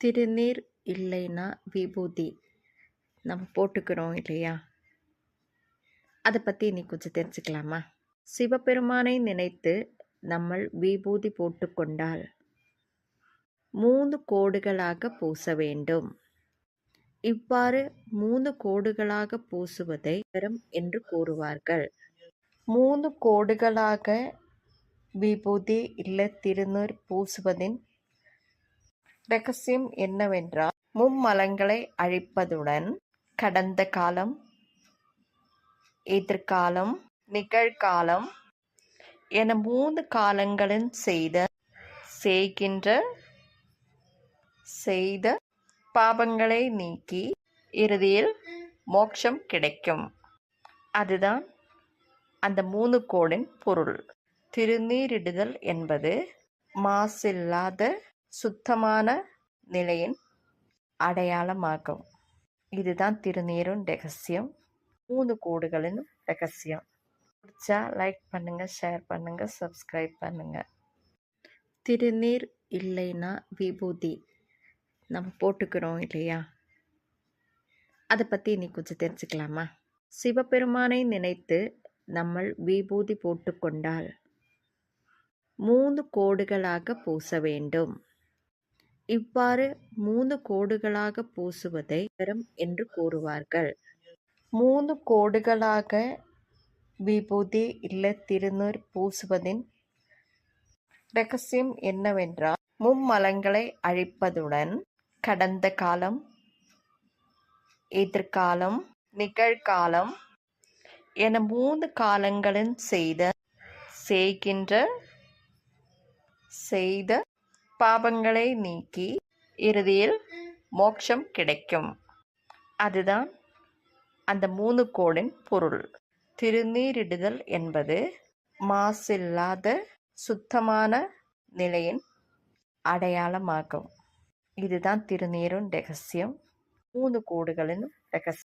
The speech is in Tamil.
திருநீர் இல்லைன்னா விபூதி நம்ம போட்டுக்கிறோம் இல்லையா? அதை பற்றி இன்னைக்கு கொஞ்சம் தெரிஞ்சுக்கலாமா? சிவபெருமானை நினைத்து நம்ம விபூதி போட்டுக்கொண்டால் 3 கோடுகளாக பூச வேண்டும். இவ்வாறு 3 கோடுகளாக பூசுவதை வரம் என்று கூறுவார்கள். 3 கோடுகளாக விபூதி இல்லை திருநீர் பூசுவதின் ரகசியம் என்னவென்றால், மும்மலங்களை அழிப்பதுடன் கடந்த காலம், எதிர்காலம், நிகழ்காலம் என 3 காலங்களில் செய்த பாவங்களை நீக்கி இறுதியில் மோட்சம் கிடைக்கும். அதுதான் அந்த 3 கோடின் பொருள். திருநீரிடுதல் என்பது மாசில்லாத சுத்தமான நிலையின் அடையாளமாகும். இதுதான் திருநீரின் ரகசியம், 3 கோடுகளின் ரகசியம். பிடிச்சா லைக் பண்ணுங்க, ஷேர் பண்ணுங்க, சப்ஸ்கிரைப் பண்ணுங்க. திருநீர் இல்லைன்னா விபூதி நம்ம போட்டுக்கிறோம் இல்லையா? அதை பற்றி இன்னைக்கு கொஞ்சம் தெரிஞ்சுக்கலாமா? சிவபெருமானை நினைத்து நம்ம விபூதி போட்டுக்கொண்டால் 3 கோடுகளாக பூச வேண்டும். இவ்வாறு 3 கோடுகளாக பூசுவதை வரம் என்று கூறுவார்கள். 3 கோடுகளாக விபூதி இல்லை திருநீர் பூசுவதின் ரகசியம் என்னவென்றால், மும்மலங்களை அழிப்பதுடன் கடந்த காலம், எதிர்காலம், நிகழ்காலம் என 3 காலங்களில் செய்த பாவங்களை நீக்கி இறுதியில் மோட்சம் கிடைக்கும். அதுதான் அந்த 3 கோடின் பொருள். திருநீரிடுதல் என்பது மாசில்லாத சுத்தமான நிலையின் அடையாளமாகும். இதுதான் திருநீரின் ரகசியம், 3 கோடுகளின் ரகசியம்.